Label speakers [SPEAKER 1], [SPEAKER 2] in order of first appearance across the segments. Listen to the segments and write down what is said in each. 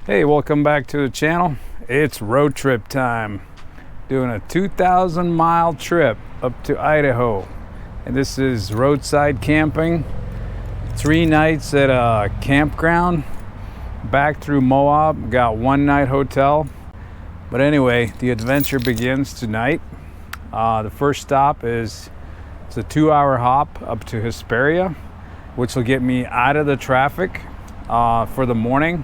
[SPEAKER 1] Hey, welcome back to the channel. It's road trip time. Doing a 2,000 mile trip up to Idaho. And this is roadside camping. 3 nights at a campground. Back through Moab. Got 1 night hotel. But anyway, the adventure begins tonight. The first stop is it's a 2-hour hop up to Hesperia, which will get me out of the traffic for the morning.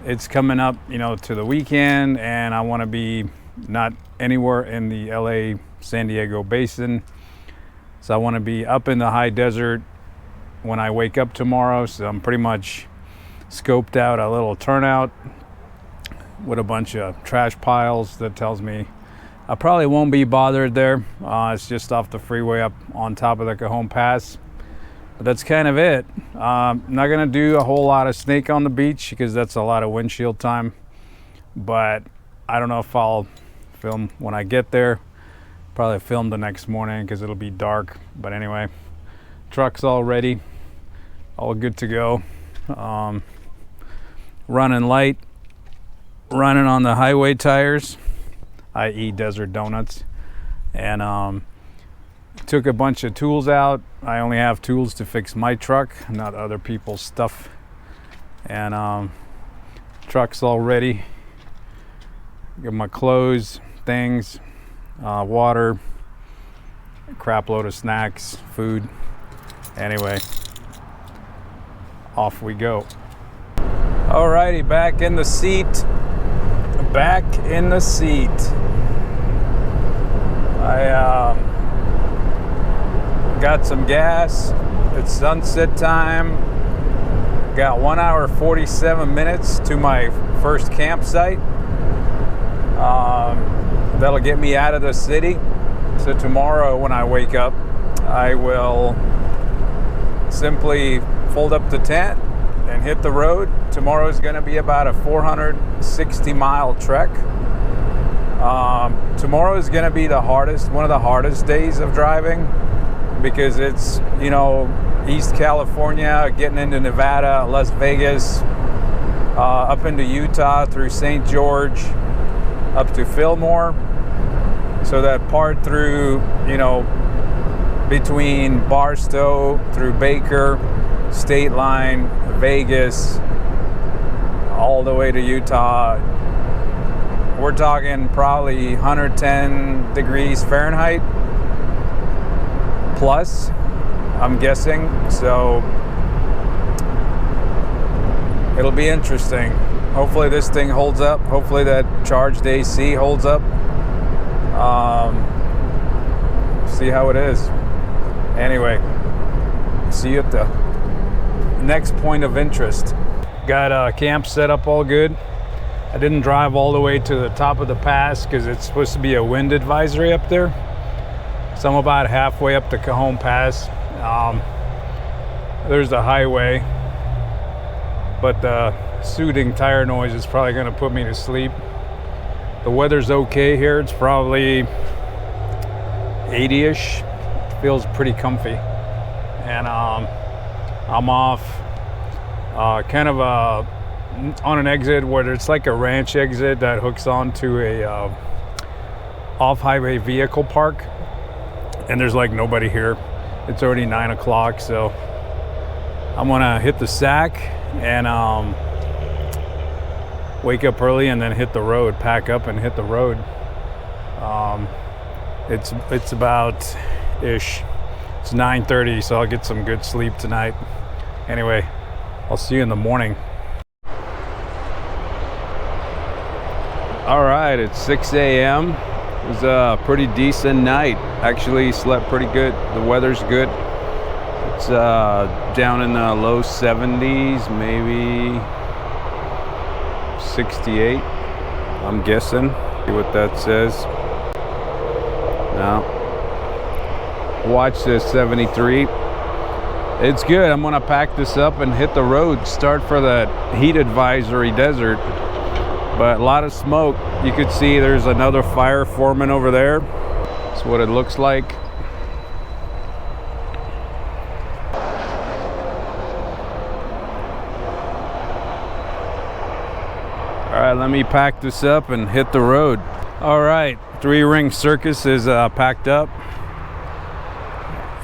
[SPEAKER 1] It's coming up, to the weekend, and I want to be not anywhere in the LA San Diego basin. So I want to be up in the high desert when I wake up tomorrow. So I'm pretty much scoped out a little turnout with a bunch of trash piles that tells me I probably won't be bothered there. It's just off the freeway up on top of the Cajon Pass. But that's kind of it. I'm not gonna do a whole lot of snake on the beach because that's a lot of windshield time. But I don't know if I'll film when I get there. Probably film the next morning because it'll be dark. But anyway, truck's all ready, all good to go. Running light, running on the highway tires, i.e. Desert Donuts, and took a bunch of tools out. I only have tools to fix my truck, not other people's stuff. And truck's all ready. Got my clothes, things, water, a crap load of snacks, food. Anyway, off we go. Alrighty, back in the seat. Back in the seat. I got some gas. It's sunset time. Got 1 hour 47 minutes to my first campsite. That'll get me out of the city. So tomorrow when I wake up, I will simply fold up the tent and hit the road. Tomorrow is going to be about a 460 mile trek. Tomorrow is going to be one of the hardest days of driving, because it's, East California, getting into Nevada, Las Vegas, up into Utah through St. George, up to Fillmore. So that part through, between Barstow, through Baker, State Line, Vegas, all the way to Utah. We're talking probably 110 degrees Fahrenheit plus, I'm guessing. So it'll be interesting. Hopefully this thing holds up. Hopefully that charged AC holds up. See how it is. Anyway, see you at the next point of interest. Got a camp set up all good. I didn't drive all the way to the top of the pass because it's supposed to be a wind advisory up there. So I'm about halfway up the Cajon Pass. There's the highway, but the soothing tire noise is probably going to put me to sleep. The weather's okay here. It's probably 80-ish. Feels pretty comfy. And I'm off kind of on an exit where it's like a ranch exit that hooks onto a off-highway vehicle park. And there's like nobody here. It's already 9 o'clock, so I'm gonna hit the sack and wake up early and then hit the road, pack up and hit the road. It's about ish. It's 9:30, so I'll get some good sleep tonight. Anyway, I'll see you in the morning. All right, it's 6 a.m. It was a pretty decent night. Actually slept pretty good. The weather's good. It's down in the low 70s, maybe 68, I'm guessing. See what that says. No. Watch this, 73. It's good. I'm gonna pack this up and hit the road, start for the heat advisory desert. But a lot of smoke. You could see there's another fire forming over there. That's what it looks like. All right, let me pack this up and hit the road. All right, 3-ring circus is packed up,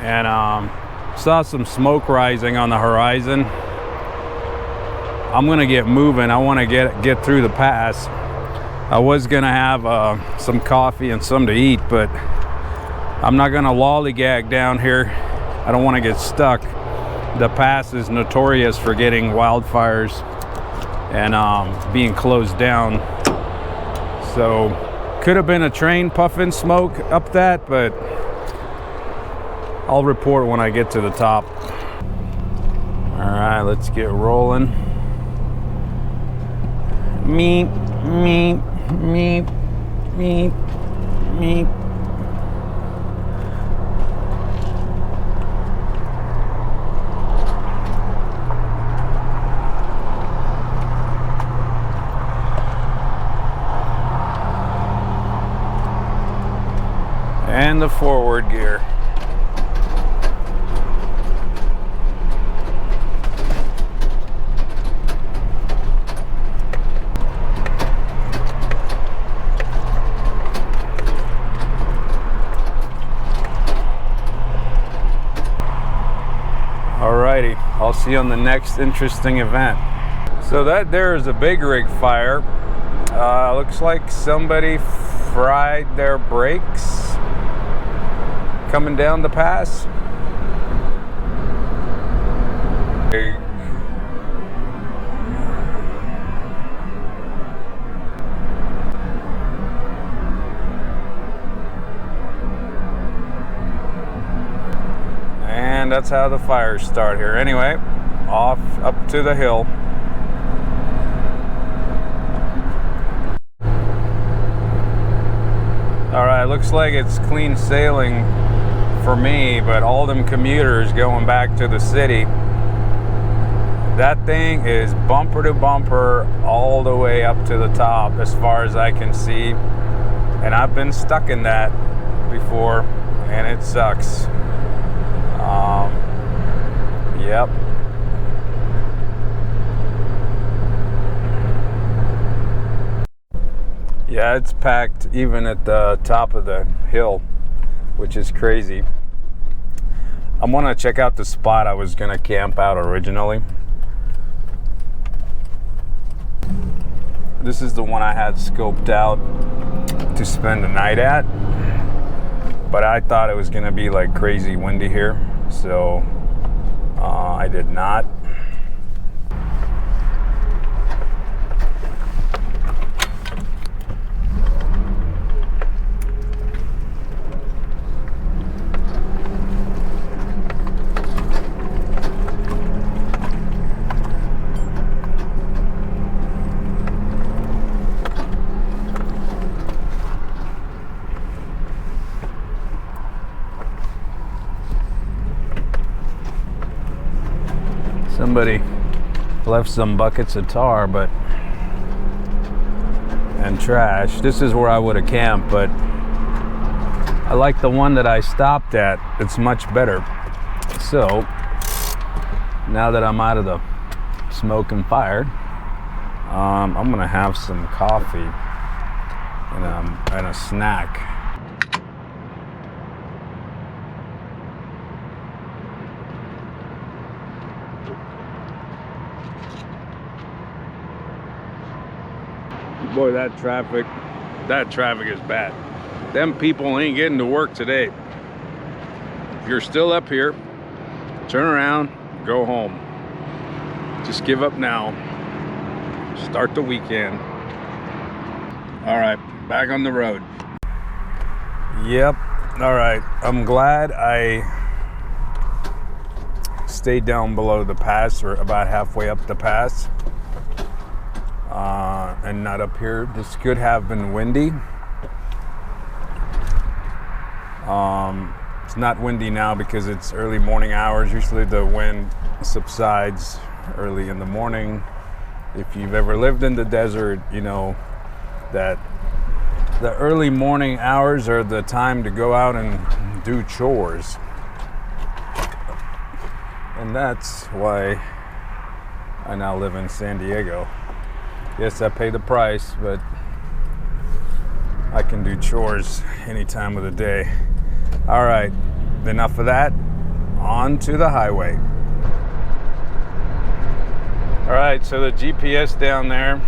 [SPEAKER 1] and saw some smoke rising on the horizon. I'm gonna get moving. I want to get through the pass. I was gonna have some coffee and some to eat, but I'm not gonna lollygag down here. I don't want to get stuck. The pass is notorious for getting wildfires and being closed down. So could have been a train puffing smoke up that, but I'll report when I get to the top. All right, let's get rolling. Meep, meep, meep, meep, meep. And the forward gear. Alrighty, I'll see you on the next interesting event. So that there is a big rig fire. Looks like somebody fried their brakes coming down the pass. And that's how the fires start here. Anyway, off up to the hill. All right, looks like it's clean sailing for me, but all them commuters going back to the city, that thing is bumper to bumper all the way up to the top as far as I can see. And I've been stuck in that before, and it sucks. Yep. Yeah, it's packed even at the top of the hill, which is crazy. I'm gonna check out the spot I was gonna camp out originally. This is the one I had scoped out to spend the night at, but I thought it was gonna be like crazy windy here, so I did not. Somebody left some buckets of tar and trash. This is where I would have camped, but I like the one that I stopped at. It's much better. So now that I'm out of the smoke and fire, I'm gonna have some coffee and a snack. Boy, that traffic is bad. Them people ain't getting to work today. If you're still up here, turn around, go home. Just give up now. Start the weekend. All right, back on the road. Yep, all right. I'm glad I stayed down below the pass, or about halfway up the pass. And not up here. This could have been windy. It's not windy now because it's early morning hours. Usually the wind subsides early in the morning. If you've ever lived in the desert, you know that the early morning hours are the time to go out and do chores. And that's why I now live in San Diego. Yes, I pay the price, but I can do chores any time of the day. All right, enough of that. On to the highway. All right, so the GPS down there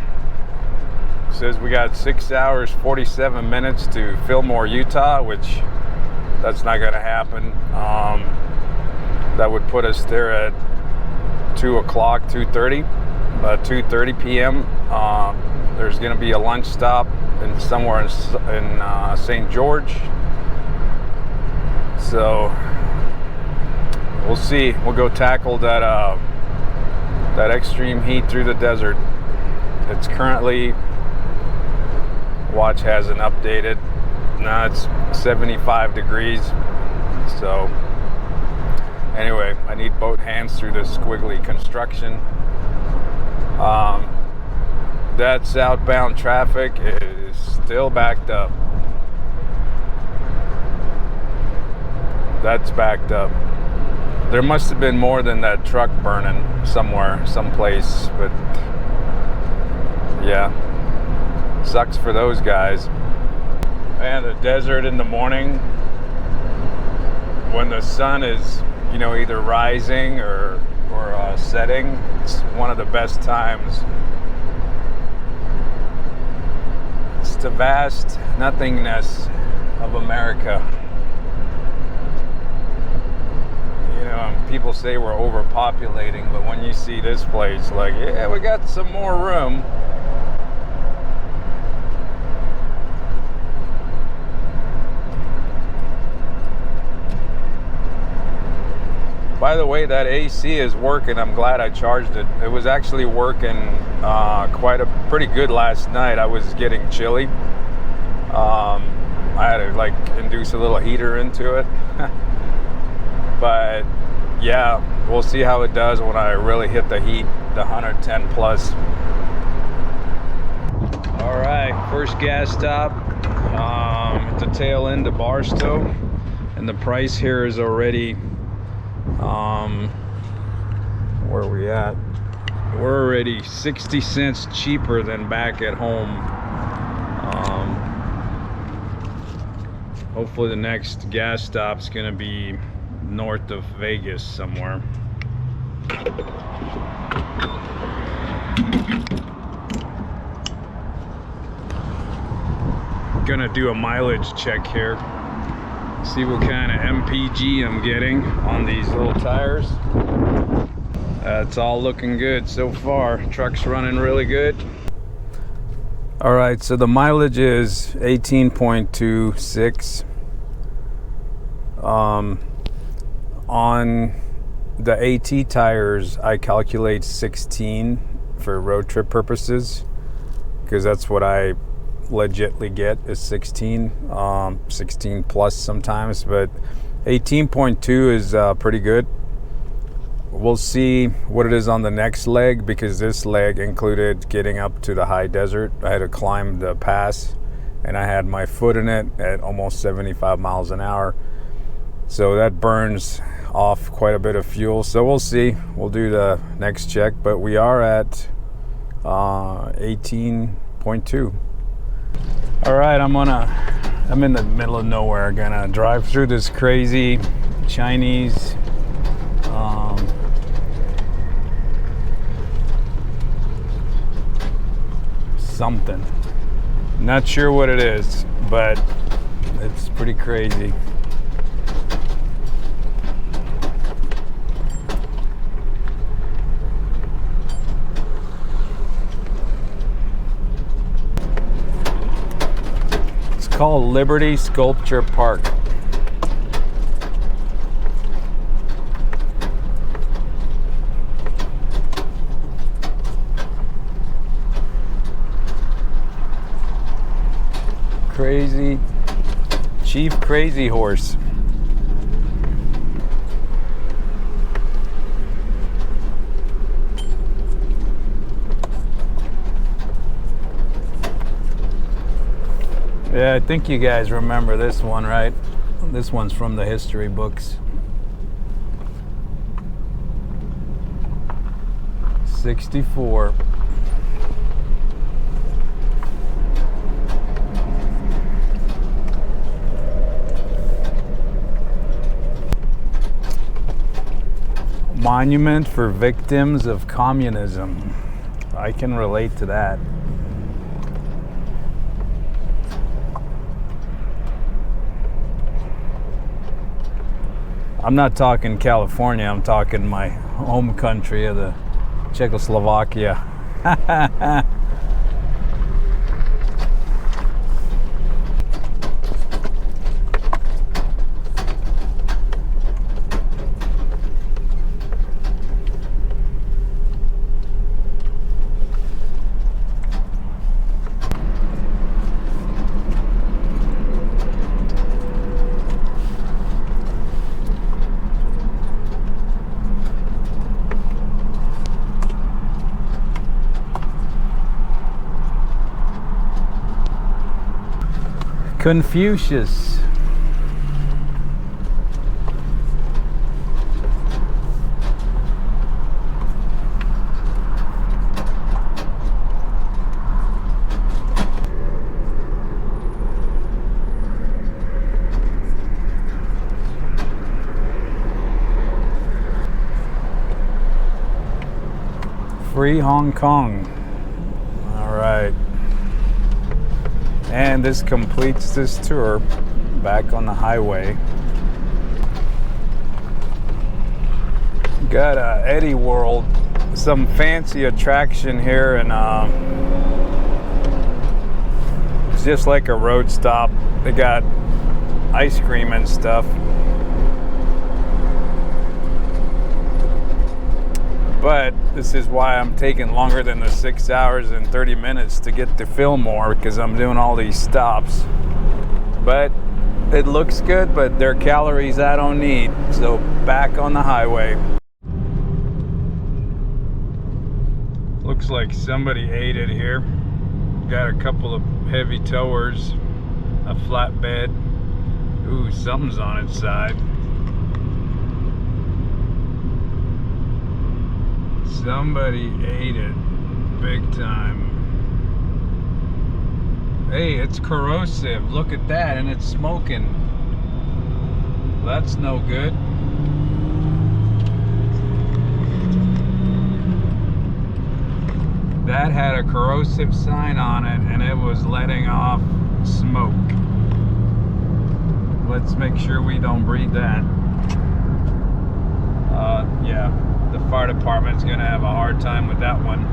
[SPEAKER 1] says we got 6 hours 47 minutes to Fillmore, Utah, which that's not gonna happen. That would put us there at 2 o'clock, 2:30 p.m. There's gonna be a lunch stop somewhere in St. George. So we'll see. We'll go tackle that extreme heat through the desert. It's currently, watch hasn't updated. Now it's 75 degrees. So anyway, I need both hands through this squiggly construction. That southbound traffic is still backed up. That's backed up. There must have been more than that truck burning somewhere, someplace, but yeah, sucks for those guys. And the desert in the morning, when the sun is, either rising or setting, it's one of the best times. It's the vast nothingness of America. People say we're overpopulating, but when you see this place, like, yeah, we got some more room. By the way, that AC is working. I'm glad I charged it. It was actually working pretty good last night. I was getting chilly. I had to induce a little heater into it. But yeah, we'll see how it does when I really hit the heat, the 110 plus. All right, first gas stop at the tail end of Barstow, and the price here is already where are we at? We're already 60 cents cheaper than back at home. Hopefully the next gas stop's gonna be north of Vegas somewhere. Gonna do a mileage check here. See what kind of MPG I'm getting on these little tires. It's all looking good so far. Truck's running really good. All right, so the mileage is 18.26. On the AT tires, I calculate 16 for road trip purposes, because that's what I legitly get is 16 plus sometimes, but 18.2 is pretty good. We'll see what it is on the next leg, because this leg included getting up to the high desert. I had to climb the pass, and I had my foot in it at almost 75 miles an hour. So that burns off quite a bit of fuel. So we'll see. We'll do the next check, but we are at 18.2. All right, I'm in the middle of nowhere. Gonna drive through this crazy Chinese something. Not sure what it is, but it's pretty crazy. It's called Liberty Sculpture Park. Crazy Chief Crazy Horse. Yeah, I think you guys remember this one, right? This one's from the history books. 64. Monument for victims of communism. I can relate to that. I'm not talking California, I'm talking my home country of the Czechoslovakia. Confucius. Free Hong Kong. All right. And this completes this tour back on the highway. Got a Eddie World, some fancy attraction here, and it's just like a road stop. They got ice cream and stuff. But this is why I'm taking longer than the 6 hours and 30 minutes to get to Fillmore, because I'm doing all these stops. But it looks good, but they're calories I don't need. So back on the highway. Looks like somebody ate it here. Got a couple of heavy towers, a flatbed. Ooh, something's on its side. Somebody ate it big time. Hey, it's corrosive. Look at that, and it's smoking. That's no good. That had a corrosive sign on it, and it was letting off smoke. Let's make sure we don't breathe that. Yeah. The fire department's gonna have a hard time with that one.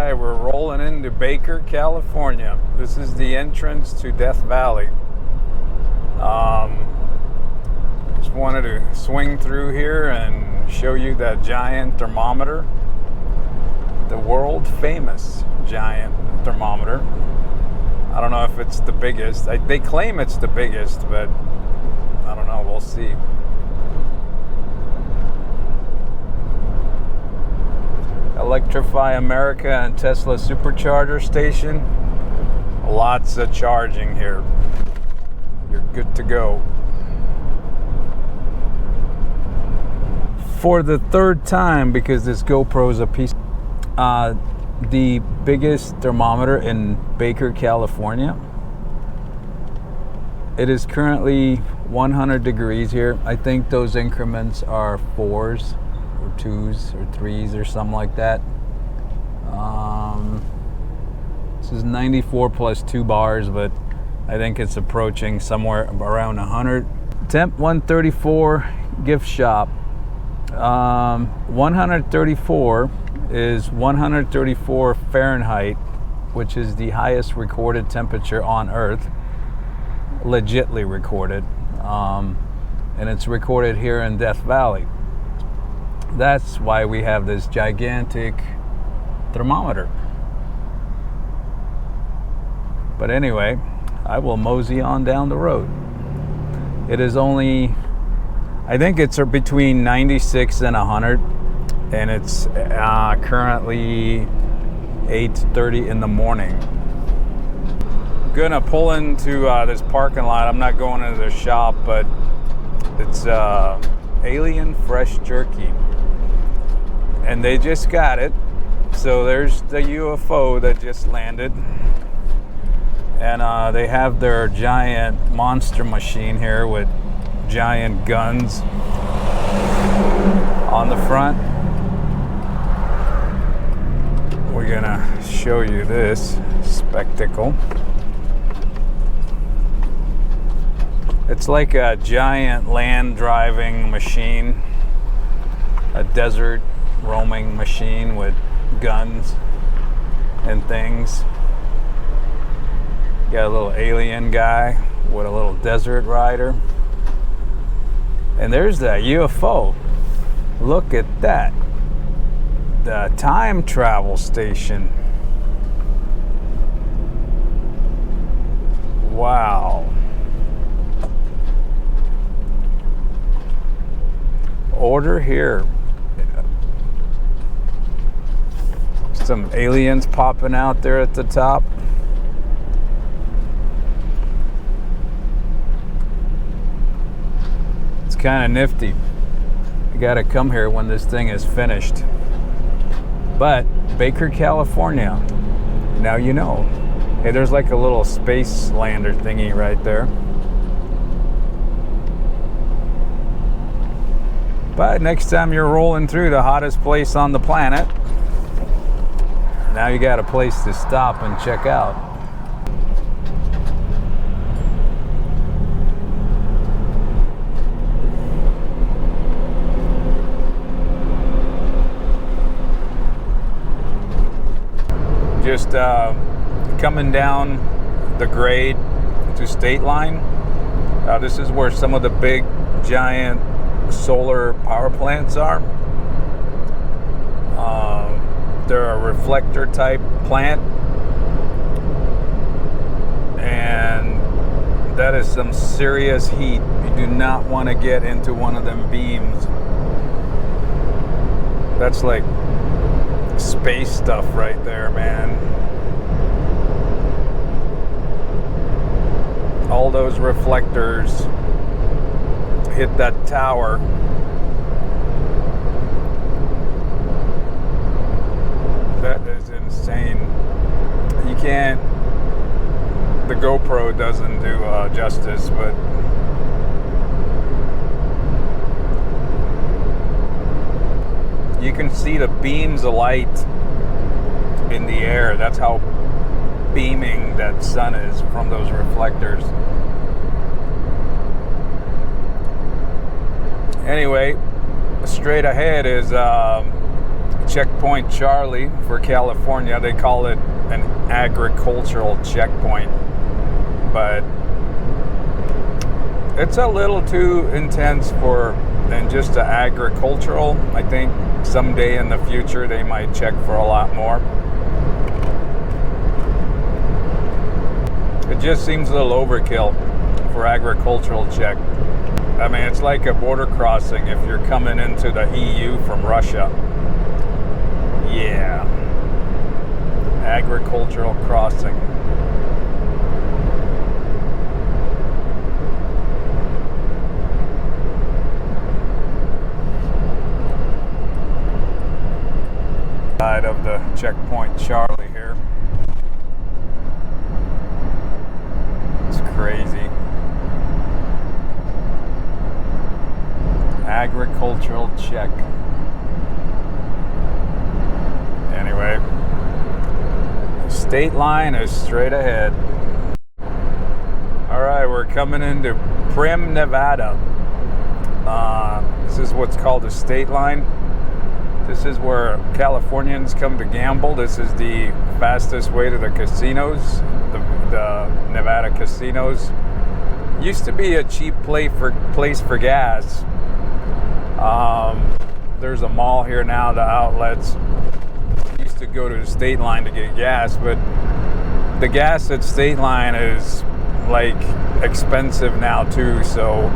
[SPEAKER 1] We're rolling into Baker, California. This is the entrance to Death Valley. Just wanted to swing through here and show you that giant thermometer, the world famous giant thermometer. I don't know if it's the biggest. They claim it's the biggest, but I don't know. We'll see. Electrify America and Tesla supercharger station. Lots of charging here. You're good to go. For the third time, because this GoPro is a piece, the biggest thermometer in Baker, California. It is currently 100 degrees here. I think those increments are 4s. Or 2s or 3s or something like that. This is 94 plus 2 bars, but I think it's approaching somewhere around 100. Temp 134 gift shop. 134 is 134 Fahrenheit, which is the highest recorded temperature on Earth, legitly recorded, and it's recorded here in Death Valley. That's why we have this gigantic thermometer. But anyway, I will mosey on down the road. It is only, I think it's between 96 and 100, and it's currently 8:30 in the morning. I'm gonna pull into this parking lot. I'm not going into the shop, but it's Alien Fresh Jerky, and they just got it. So there's the UFO that just landed, and they have their giant monster machine here with giant guns on the front. We're gonna show you this spectacle. It's like a giant land driving machine, a desert roaming machine with guns and things. Got a little alien guy with a little desert rider. And there's that UFO. Look at that. The time travel station. Wow. Order here. Some aliens popping out there at the top. It's kind of nifty. You got to come here when this thing is finished. But Baker, California. Now you know. Hey, there's like a little space lander thingy right there. But next time you're rolling through the hottest place on the planet, now you got a place to stop and check out. Just coming down the grade to State Line. This is where some of the big giant solar power plants are. They're a reflector type plant, and that is some serious heat. You do not want to get into one of them beams. That's like space stuff right there, man. All those reflectors hit that tower. That is insane. You can't, the GoPro doesn't do justice, but you can see the beams of light in the air. That's how beaming that sun is from those reflectors. Anyway, straight ahead is Checkpoint Charlie for California. They call it an agricultural checkpoint, but it's a little too intense than just an agricultural. I think someday in the future they might check for a lot more. It just seems a little overkill for agricultural check. I mean, it's like a border crossing if you're coming into the EU from Russia. Yeah. Agricultural crossing. Side of the Checkpoint Charlie here. It's crazy. Agricultural check. Anyway, State Line is straight ahead. All right, we're coming into Prim, Nevada. This is what's called the State Line. This is where Californians come to gamble. This is the fastest way to the casinos, the Nevada casinos. Used to be a cheap place for gas. there's a mall here now, the outlets. I used to go to the State Line to get gas, but the gas at State Line is like expensive now too, so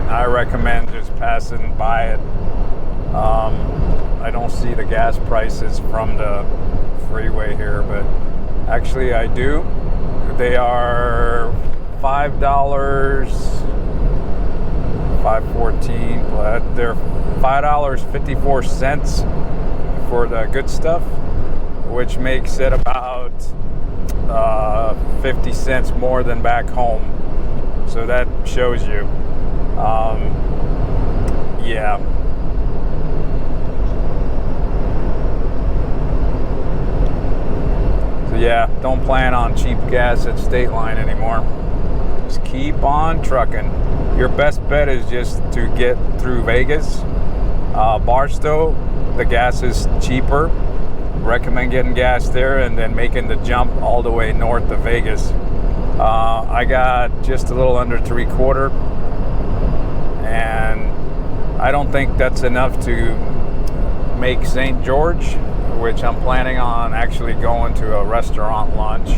[SPEAKER 1] I recommend just passing by it. I don't see the gas prices from the freeway here, but actually I do. They are $5, $5.14, but they're $5.54 for the good stuff, which makes it about 50 cents more than back home. So that shows you. Yeah. So yeah, don't plan on cheap gas at State Line anymore. Just keep on trucking. Your best bet is just to get through Vegas. Barstow, the gas is cheaper. Recommend getting gas there and then making the jump all the way north of Vegas. I got just a little under 3/4, and I don't think that's enough to make St. George, which I'm planning on actually going to a restaurant lunch.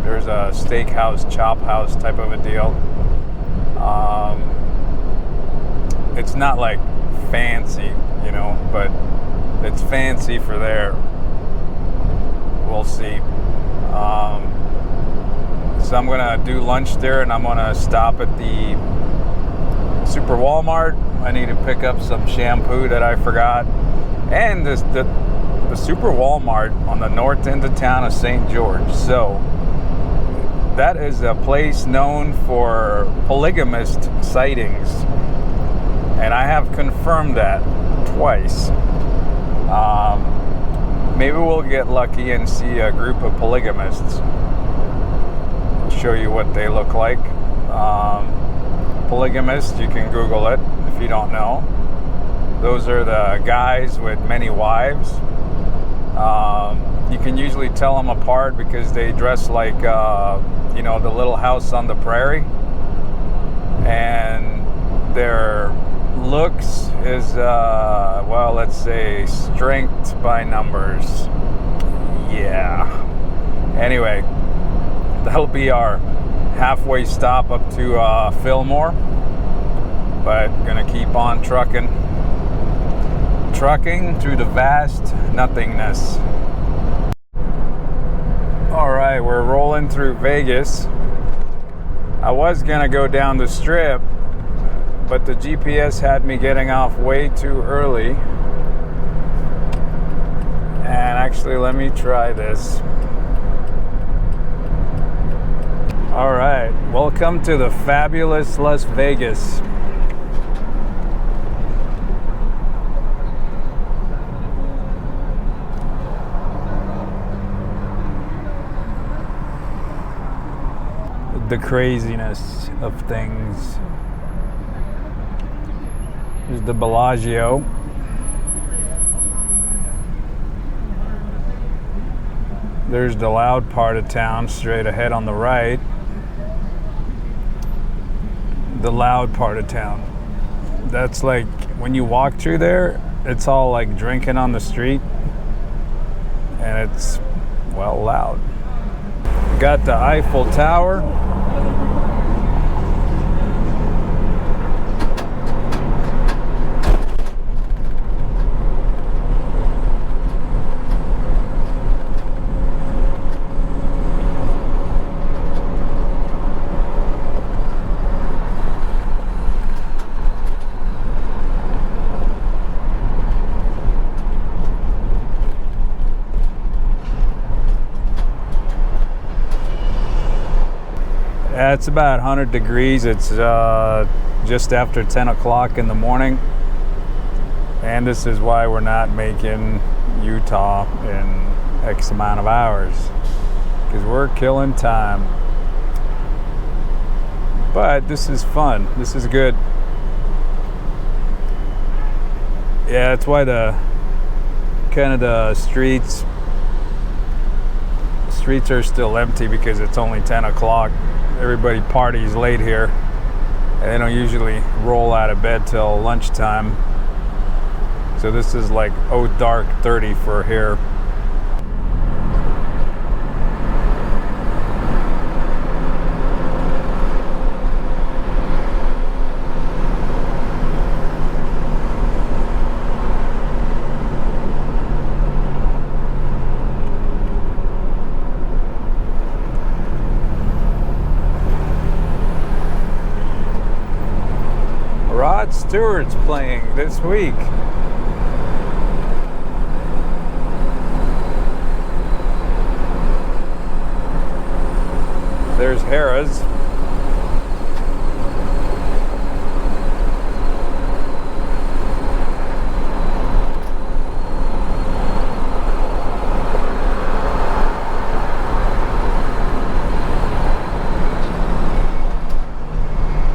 [SPEAKER 1] There's a steakhouse, chop house type of a deal. It's not like fancy, you know, but it's fancy for there. We'll see. So I'm gonna do lunch there, and I'm gonna stop at the Super Walmart. I need to pick up some shampoo that I forgot. And the Super Walmart on the north end of town of St. George. So that is a place known for polygamist sightings. And I have confirmed that twice. Maybe we'll get lucky and see a group of polygamists. I'll show you what they look like. Polygamists, you can Google it if you don't know. Those are the guys with many wives. You can usually tell them apart because they dress like, you know, the Little House on the Prairie. And their looks is, well, let's say strength by numbers. Yeah. Anyway, that'll be our halfway stop up to Fillmore. But gonna keep on trucking through the vast nothingness. All right, we're rolling through Vegas. I was gonna go down the strip, but the GPS had me getting off way too early. And actually, let me try this. All right, welcome to the fabulous Las Vegas. The craziness of things. There's the Bellagio. There's the loud part of town straight ahead on the right. The loud part of town. That's like when you walk through there, it's all like drinking on the street, and it's, well, loud. Got the Eiffel Tower. It's about 100 degrees. It's just after 10 o'clock in the morning. And this is why we're not making Utah in X amount of hours. Because we're killing time. But this is fun. This is good. Yeah, that's why the streets are still empty, because it's only 10 o'clock. Everybody parties late here, and they don't usually roll out of bed till lunchtime. So this is like oh dark 30 for here. Rod Stewart's playing this week. There's Harrah's.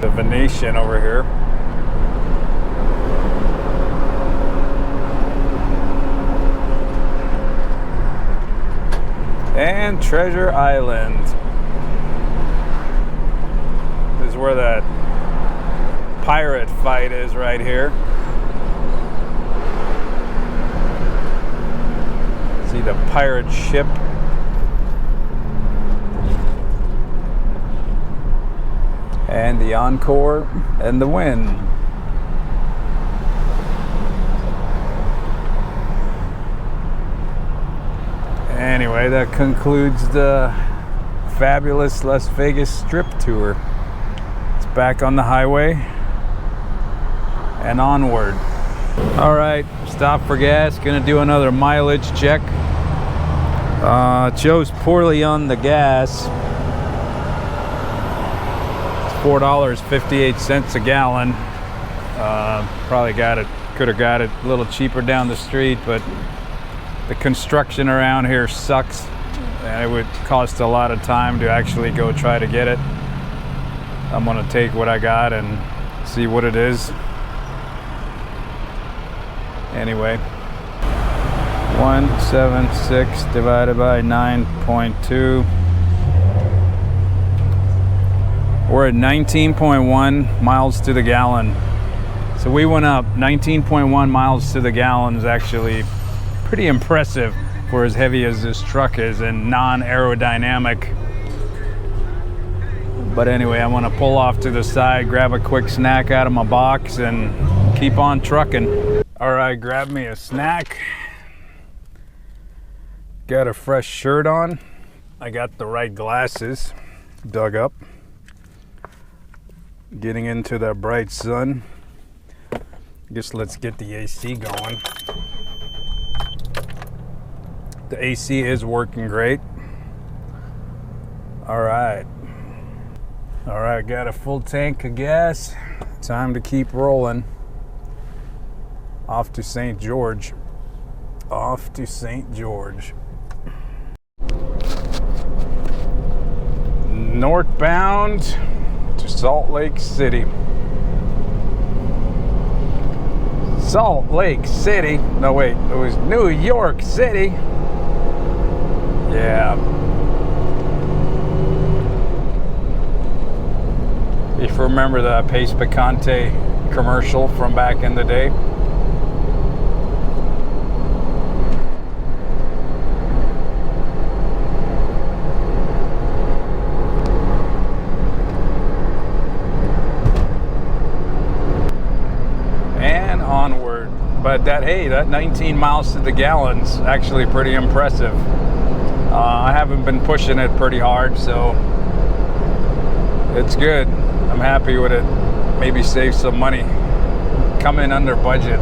[SPEAKER 1] The Venetian over here. And Treasure Island. This is where that pirate fight is right here. See the pirate ship. And the Encore and the Win. Anyway, that concludes the fabulous Las Vegas Strip tour. It's back on the highway and onward. All right, stop for gas. Gonna do another mileage check. Chose poorly on the gas. It's $4.58 a gallon. Probably could have got it a little cheaper down the street, but the construction around here sucks, and it would cost a lot of time to actually go try to get it. I'm gonna take what I got and see what it is. Anyway, 176 divided by 9.2. We're at 19.1 miles to the gallon. So we went up 19.1 miles to the gallon. Is actually pretty impressive for as heavy as this truck is and non-aerodynamic. But anyway, I'm gonna pull off to the side, grab a quick snack out of my box, and keep on trucking. All right, grab me a snack. Got a fresh shirt on. I got the right glasses dug up. Getting into the bright sun. I guess let's get the AC going. The AC is working great. All right, got a full tank of gas. Time to keep rolling. Off to St. George. Off to St. George. Northbound to Salt Lake City. Salt Lake City. No, wait, it was New York City. Yeah. If you remember the Pace Picante commercial from back in the day. And onward. But that 19 miles to the gallon's actually pretty impressive. I haven't been pushing it pretty hard, so it's good. I'm happy with it. Maybe save some money. Come in under budget.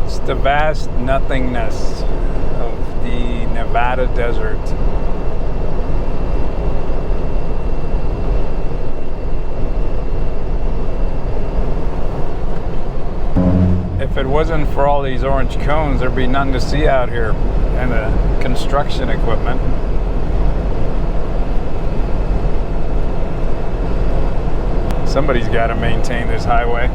[SPEAKER 1] It's the vast nothingness of the Nevada desert. If it wasn't for all these orange cones, there'd be nothing to see out here, and the construction equipment. Somebody's got to maintain this highway.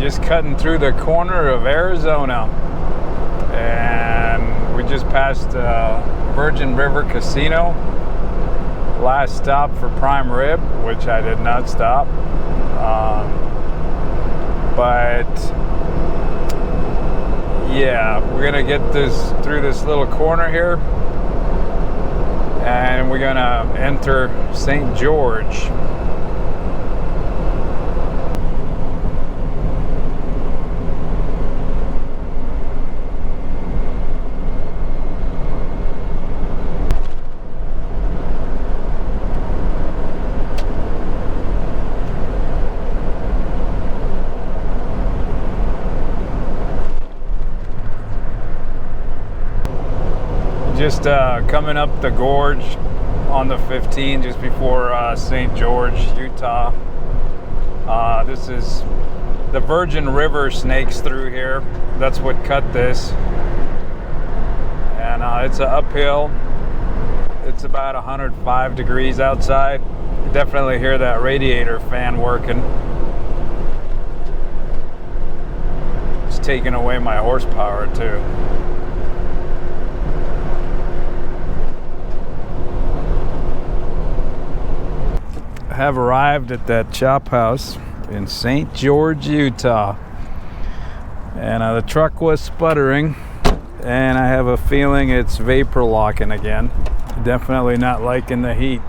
[SPEAKER 1] just cutting through the corner of Arizona, and we just passed Virgin River Casino. Last stop for prime rib, which I did not stop, but yeah, we're gonna get this through this little corner here, and we're gonna enter St. George. Just coming up the gorge on the 15, just before St. George, Utah. This is the Virgin River snakes through here. That's what cut this. And it's an uphill. It's about 105 degrees outside. You definitely hear that radiator fan working. It's taking away my horsepower too. Have arrived at that chop house in St. George, Utah, and the truck was sputtering, and I have a feeling it's vapor locking again. Definitely not liking the heat.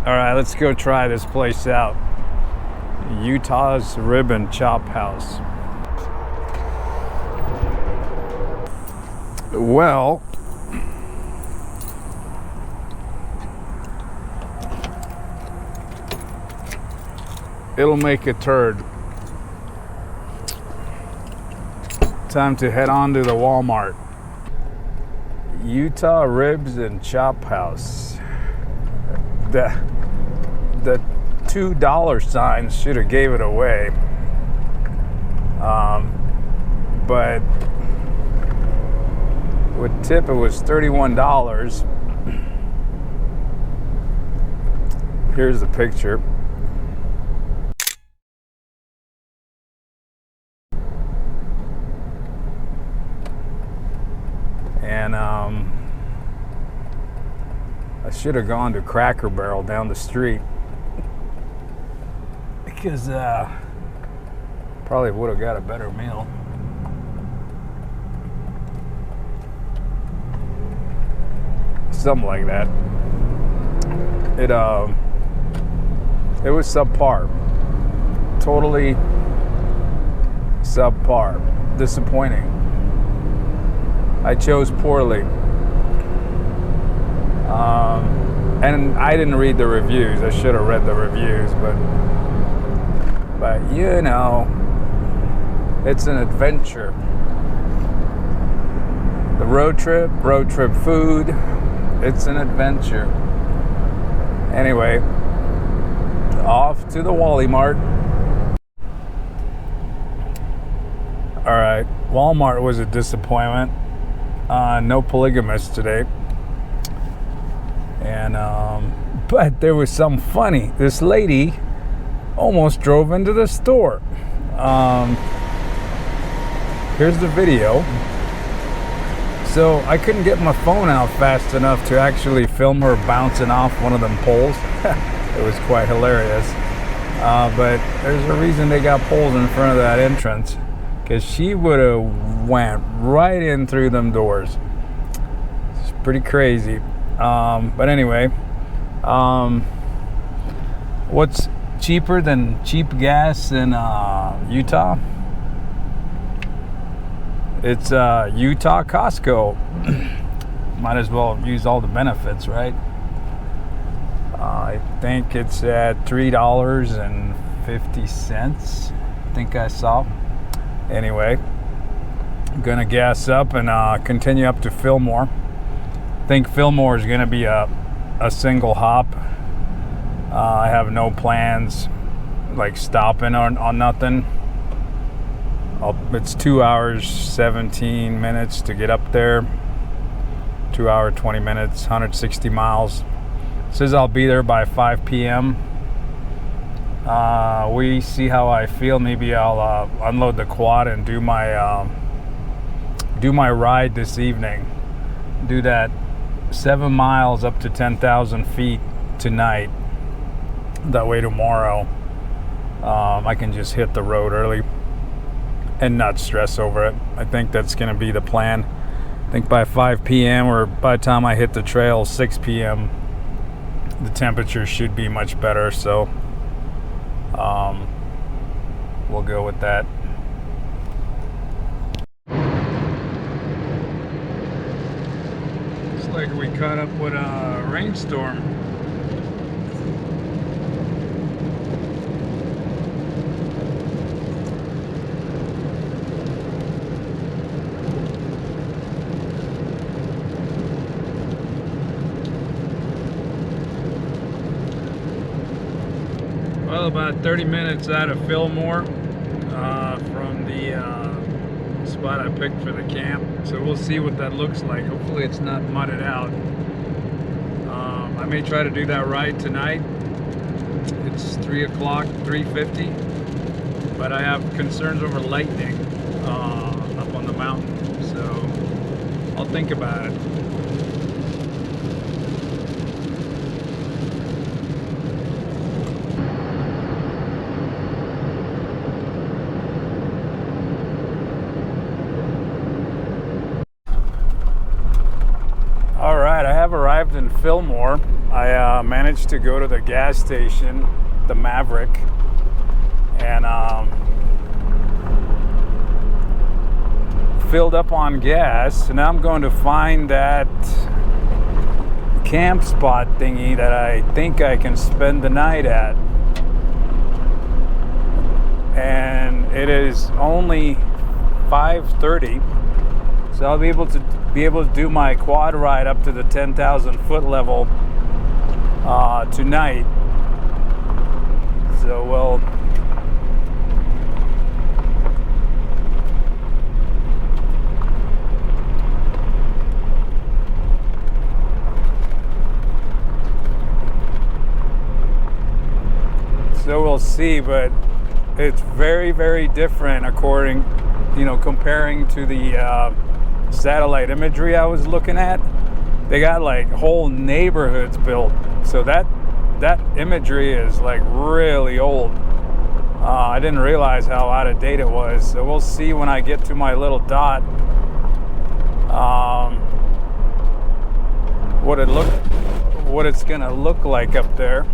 [SPEAKER 1] All right, let's go try this place out. Utah's Rib and Chop House. Well, it'll make a turd. Time to head on to the Walmart. Utah Ribs and Chop House. The $2 signs should have gave it away. But with tip it was $31. Here's the picture. And I should have gone to Cracker Barrel down the street, because probably would have got a better meal. Something like that. It was subpar. Totally subpar. Disappointing. I chose poorly. And I didn't read the reviews. I should have read the reviews, but you know, it's an adventure. The road trip food, it's an adventure. Anyway, off to the Wally Mart. All right, Walmart was a disappointment. No polygamists today. And but there was some funny. This lady almost drove into the store. Here's the video. So I couldn't get my phone out fast enough to actually film her bouncing off one of them poles. It was quite hilarious. But there's a reason they got poles in front of that entrance, because she would have went right in through them doors. It's pretty crazy. But anyway, what's cheaper than cheap gas in Utah? It's Utah Costco. Might as well use all the benefits, right? I think it's at $3.50. I think I saw. Anyway, I'm gonna gas up and continue up to Fillmore. I think Fillmore is gonna be a single hop. I have no plans like stopping on nothing. It's 2 hours 17 minutes to get up there. 2 hour 20 minutes, 160 miles. It says I'll be there by 5 p.m. We see how I feel. Maybe I'll unload the quad and do my ride this evening. Do that 7 miles up to 10,000 feet tonight. That way tomorrow I can just hit the road early and not stress over it. I think that's going to be the plan. I think by 5 p.m. or by the time I hit the trail 6 p.m. the temperature should be much better, so we'll go with that. Looks like we caught up with a rainstorm. Well, about 30 minutes out of Fillmore from the spot I picked for the camp. So we'll see what that looks like. Hopefully it's not mudded out. I may try to do that ride tonight. It's 3 o'clock, 3:50. But I have concerns over lightning up on the mountain. So I'll think about it. Alright, I have arrived in Fillmore. I managed to go to the gas station, the Maverick, and filled up on gas. So now I'm going to find that camp spot thingy that I think I can spend the night at. And it is only 5:30, so I'll be able to do my quad ride up to the 10,000 foot level tonight. So we'll see, but it's very, very different according, comparing to the satellite imagery I was looking at. They got like whole neighborhoods built, so that imagery is like really old. I didn't realize how out of date it was, so we'll see when I get to my little dot what it's gonna look like up there,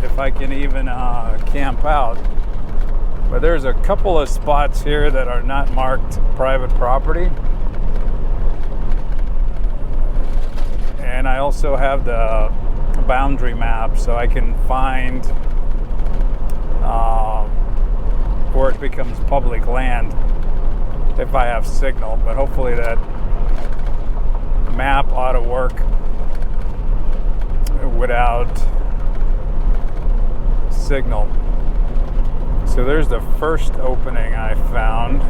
[SPEAKER 1] if I can even camp out. But there's a couple of spots here that are not marked private property. And I also have the boundary map, so I can find where it becomes public land if I have signal. But hopefully that map ought to work without signal. So there's the first opening I found.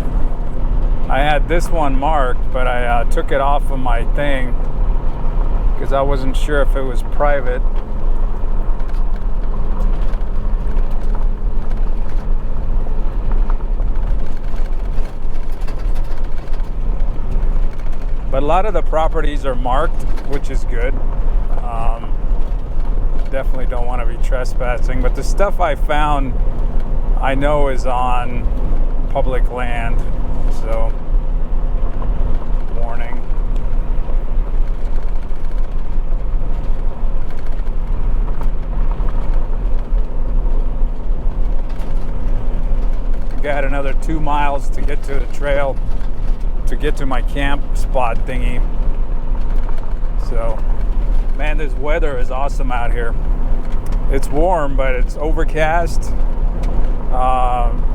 [SPEAKER 1] I had this one marked, but I took it off of my thing because I wasn't sure if it was private. But a lot of the properties are marked, which is good. Definitely don't want to be trespassing, but the stuff I found I know is on public land, so warning. Got another 2 miles to get to the trail, to get to my camp spot thingy. So, man, this weather is awesome out here. It's warm, but it's overcast.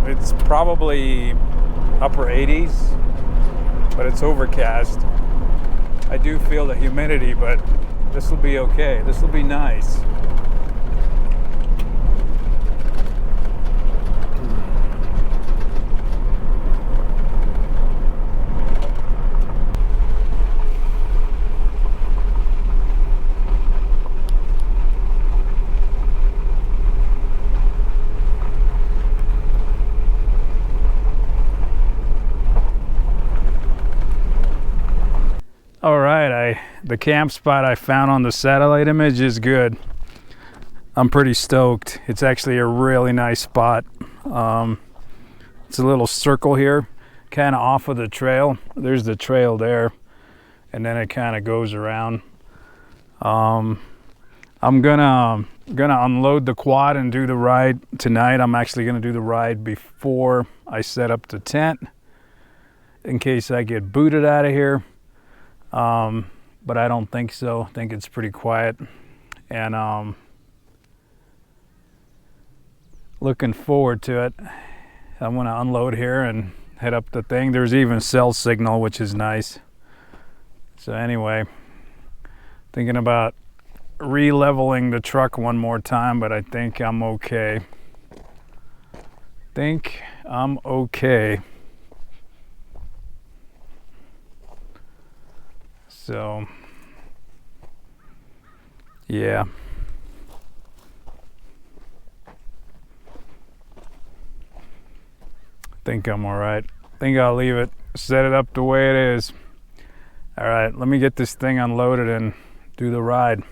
[SPEAKER 1] It's probably upper 80s, but it's overcast. I do feel the humidity, but this will be okay. This will be nice. All right, the camp spot I found on the satellite image is good. I'm pretty stoked. It's actually a really nice spot. It's a little circle here, kind of off of the trail. There's the trail there, and then it kind of goes around. I'm gonna unload the quad and do the ride tonight. I'm actually gonna do the ride before I set up the tent in case I get booted out of here. But I don't think so. I think it's pretty quiet, and looking forward to it. I'm gonna unload here and head up the thing. There's even cell signal, which is nice. So anyway, thinking about re-leveling the truck one more time, but I think I'm okay. So yeah. Think I'm all right. Think I'll leave it, set it up the way it is. All right, let me get this thing unloaded and do the ride.